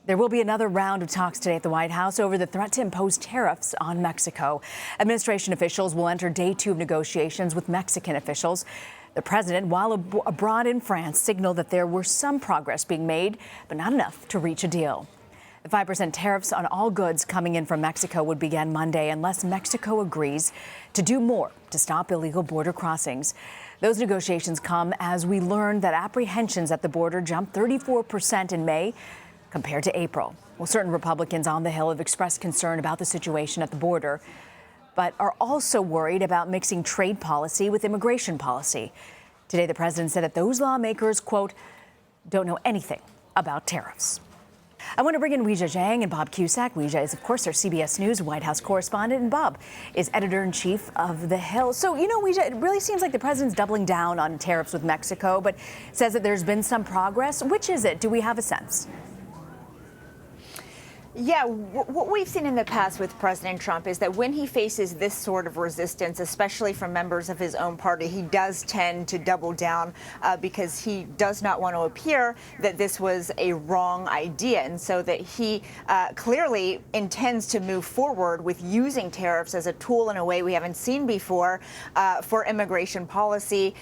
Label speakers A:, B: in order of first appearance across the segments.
A: There will be another round of talks today at the White House over the threat to impose tariffs on Mexico. Administration officials will enter day 2 of negotiations with Mexican officials. The president, while abroad in France, signaled that there were some progress being made, but not enough to reach a deal. The 5% tariffs on all goods coming in from Mexico would begin Monday unless Mexico agrees to do more to stop illegal border crossings. Those negotiations come as we learned that apprehensions at the border jumped 34% in May compared to April. Well, certain Republicans on the Hill have expressed concern about the situation at the border, but are also worried about mixing trade policy with immigration policy. Today, the president said that those lawmakers, quote, don't know anything about tariffs. I want to bring in Weijia Jiang and Bob Cusack. Weijia is, of course, our CBS News White House correspondent, and Bob is editor-in-chief of The Hill. So, Weijia, it really seems like the president's doubling down on tariffs with Mexico, but says that there's been some progress. Which is it? Do we have a sense?
B: Yeah, what we've seen in the past with President Trump is that when he faces this sort of resistance, especially from members of his own party, he does tend to double down because he does not want to appear that this was a wrong idea. And so that he clearly intends to move forward with using tariffs as a tool in a way we haven't seen before for immigration policy,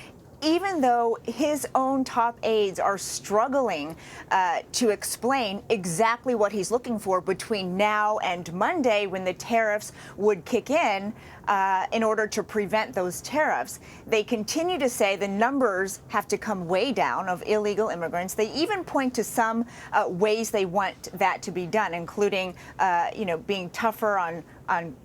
B: even though his own top aides are struggling to explain exactly what he's looking for between now and Monday, when the tariffs would kick in order to prevent those tariffs. They continue to say the numbers have to come way down of illegal immigrants. They even point to some ways they want that to be done, including, being tougher on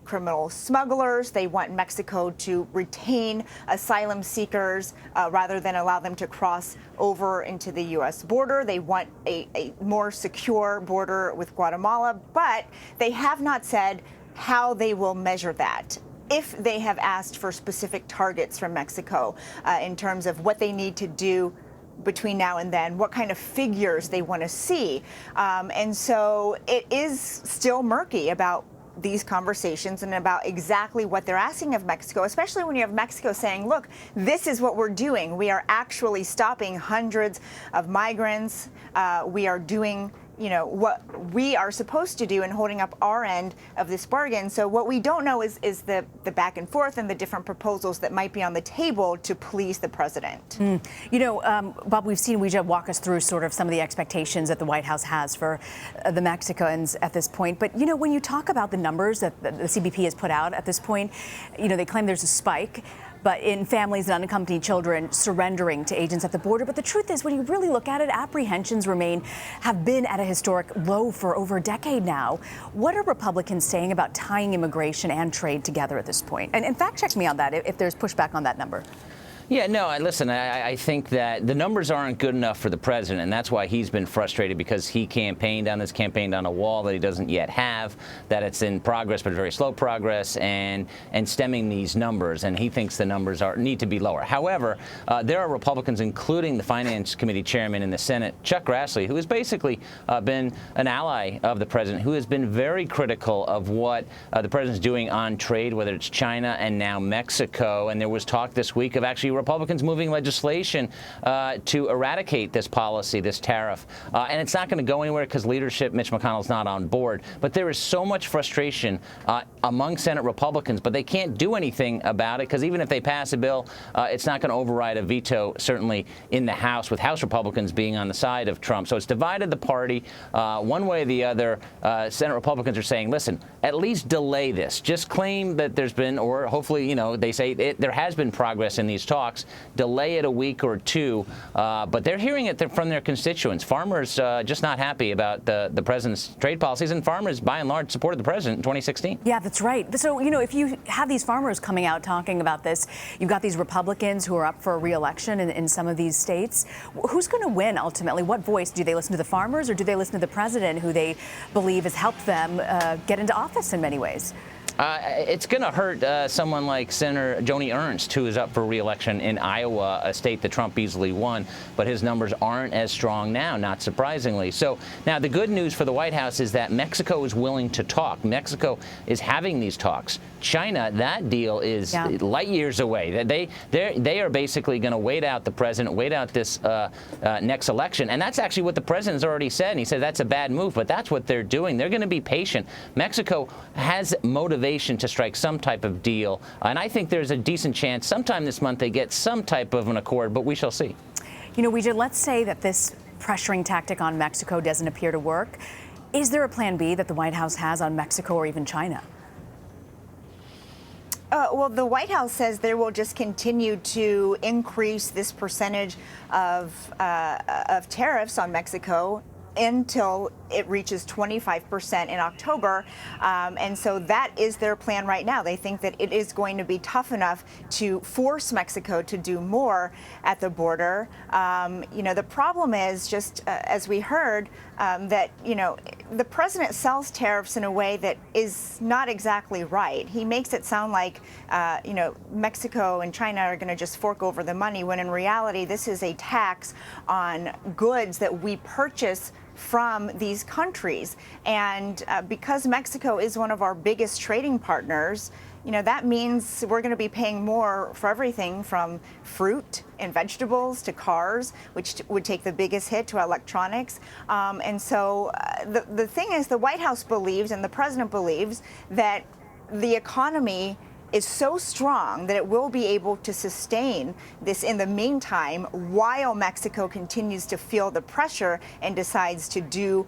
B: criminal smugglers. They want Mexico to retain asylum seekers rather than allow them to cross over into the U.S. border. They want a more secure border with Guatemala, but they have not said how they will measure that. If they have asked for specific targets from Mexico in terms of what they need to do between now and then, what kind of figures they want to see. And so it is still murky about these conversations and about exactly what they're asking of Mexico, especially when you have Mexico saying, look, this is what we're doing. We are actually stopping hundreds of migrants. We are doing what we are supposed to do and holding up our end of this bargain. So what we don't know is the back and forth and the different proposals that might be on the table to please the president.
A: Bob, we've seen Weijia walk us through sort of some of the expectations that the White House has for the Mexicans at this point. But, when you talk about the numbers that the CBP has put out at this point, they claim there's a spike but in families and unaccompanied children surrendering to agents at the border. But the truth is, when you really look at it, apprehensions have been at a historic low for over a decade now. What are Republicans saying about tying immigration and trade together at this point? And fact check me on that if there's pushback on that number.
C: Yeah, no, listen, I think that the numbers aren't good enough for the president, and that's why he's been frustrated, because he campaigned on a wall that he doesn't yet have, that it's in progress but very slow progress, and stemming these numbers, and he thinks the numbers need to be lower. However, there are Republicans, including the Finance Committee chairman in the Senate, Chuck Grassley, who has basically been an ally of the president, who has been very critical of what the president's doing on trade, whether it's China and now Mexico. And there was talk this week of actually Republicans moving legislation to eradicate this policy, this tariff. And it's not going to go anywhere because leadership, Mitch McConnell's not on board. But there is so much frustration among Senate Republicans, but they can't do anything about it, because even if they pass a bill, it's not going to override a veto, certainly in the House, with House Republicans being on the side of Trump. So it's divided the party one way or the other. Senate Republicans are saying, listen, at least delay this. Just claim that there's been, or hopefully, they say there has been progress in these talks. Delay it a week or two, but they're hearing it from their constituents. Farmers just not happy about the president's trade policies, and farmers, by and large, supported the president in 2016.
A: Yeah, that's right. So, if you have these farmers coming out talking about this, you've got these Republicans who are up for re-election in some of these states. Who's going to win ultimately? What voice? Do they listen to the farmers, or do they listen to the president, who they believe has helped them get into office in many ways?
C: It's going to hurt someone like Senator Joni Ernst, who is up for re-election in Iowa, a state that Trump easily won, but his numbers aren't as strong now, not surprisingly. So now the good news for the White House is that Mexico is willing to talk. Mexico is having these talks. China, that deal is light years away. They are basically going to wait out the president, wait out this next election, and that's actually what the president's already said. And he said that's a bad move, but that's what they're doing. They're going to be patient. Mexico has motivation to strike some type of deal, and I think there's a decent chance sometime this month they get some type of an accord, but we shall see.
A: You know, Weijia, let's say that this pressuring tactic on Mexico doesn't appear to work. Is there a plan B that the White House has on Mexico or even China?
B: Well, the White House says they will just continue to increase this percentage of tariffs on Mexico until it reaches 25% in October. And so that is their plan right now. They think that it is going to be tough enough to force Mexico to do more at the border. You know, the problem is just, as we heard, that, you know, the president sells tariffs in a way that is not exactly right. He makes it sound like, you know, Mexico and China are going to just fork over the money, when in reality, this is a tax on goods that we purchase from these countries. And because Mexico is one of our biggest trading partners, you know, that means we're going to be paying more for everything from fruit and vegetables to cars, which would take the biggest hit, to electronics. And so the thing is, the White House believes and the president believes that the economy is so strong that it will be able to sustain this in the meantime, while Mexico continues to feel the pressure and decides to do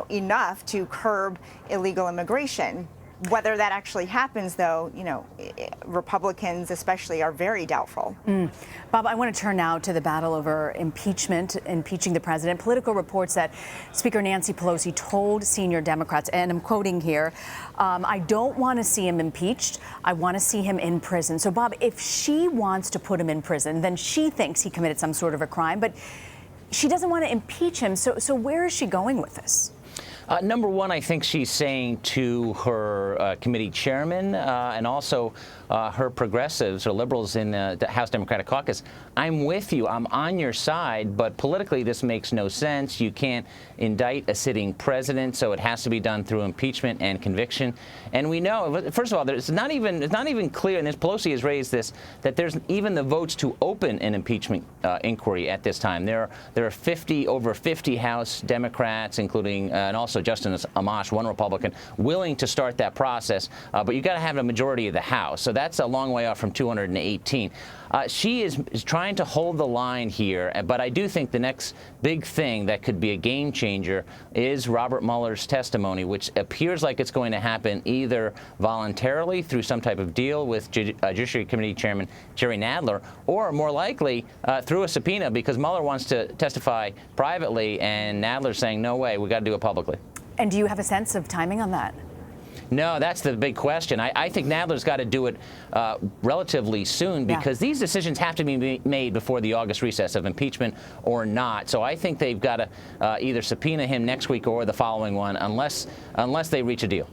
B: enough to curb illegal immigration. Whether that actually happens, though, you know, Republicans especially are very doubtful.
A: Bob, I want to turn now to the battle over impeachment, impeaching the president. Political reports that Speaker Nancy Pelosi told senior Democrats, and I'm quoting here, I don't want to see him impeached. I want to see him in prison. So, Bob, if she wants to put him in prison, then she thinks he committed some sort of a crime, but she doesn't want to impeach him. So where is she going with this?
C: Number one, I think she's saying to her committee chairman and also her progressives or liberals in the House Democratic Caucus, I'm with you. I'm on your side. But politically, this makes no sense. You can't indict a sitting president, so it has to be done through impeachment and conviction. And we know, first of all, it's not even clear, and Pelosi has raised this, that there's even the votes to open an impeachment inquiry at this time. There are over 50 House Democrats, including and also Justin Amash, one Republican, willing to start that process. But you've got to have a majority of the House. So that's a long way off from 218. She is trying to hold the line here, but I do think the next big thing that could be a game changer is Robert Mueller's testimony, which appears like it's going to happen either voluntarily through some type of deal with Judiciary Committee Chairman Jerry Nadler, or more likely through a subpoena, because Mueller wants to testify privately, and Nadler's saying, no way, we got to do it publicly.
A: And do you have a sense of timing on that?
C: No, that's the big question. I think Nadler's got to do it relatively soon, because these decisions have to be made before the August recess of impeachment or not. So I think they've got to either subpoena him next week or the following one, unless they reach a deal.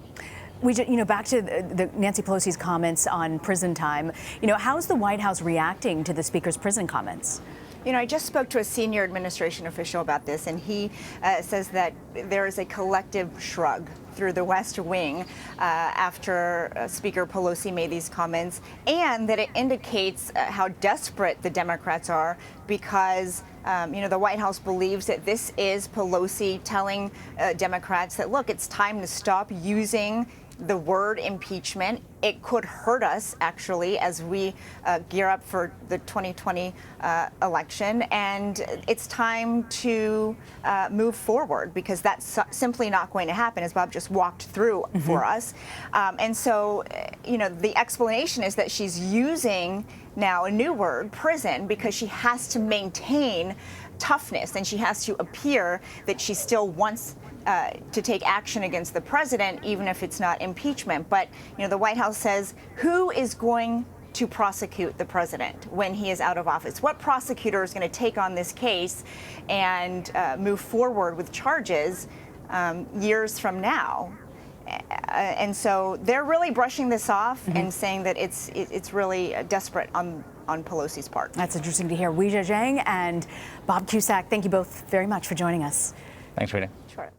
A: Back to the Nancy Pelosi's comments on prison time. How's the White House reacting to the Speaker's prison comments?
B: I just spoke to a senior administration official about this, and he says that there is a collective shrug through the West Wing after Speaker Pelosi made these comments, and that it indicates how desperate the Democrats are, because the White House believes that this is Pelosi telling Democrats that, look, it's time to stop using the word impeachment. It could hurt us, actually, as we gear up for the 2020 election. And it's time to move forward, because that's simply not going to happen, as Bob just walked through for us. And so, the explanation is that she's using now a new word, prison, because she has to maintain toughness, and she has to appear that she still wants to take action against the president, even if it's not impeachment. But the White House says, who is going to prosecute the president when he is out of office? What prosecutor is going to take on this case and move forward with charges years from now? And so they're really brushing this off and saying that it's really desperate on Pelosi's part.
A: That's interesting to hear. Weijia Jiang and Bob Cusack, thank you both very much for joining us.
C: Thanks, Rita.
B: Sure.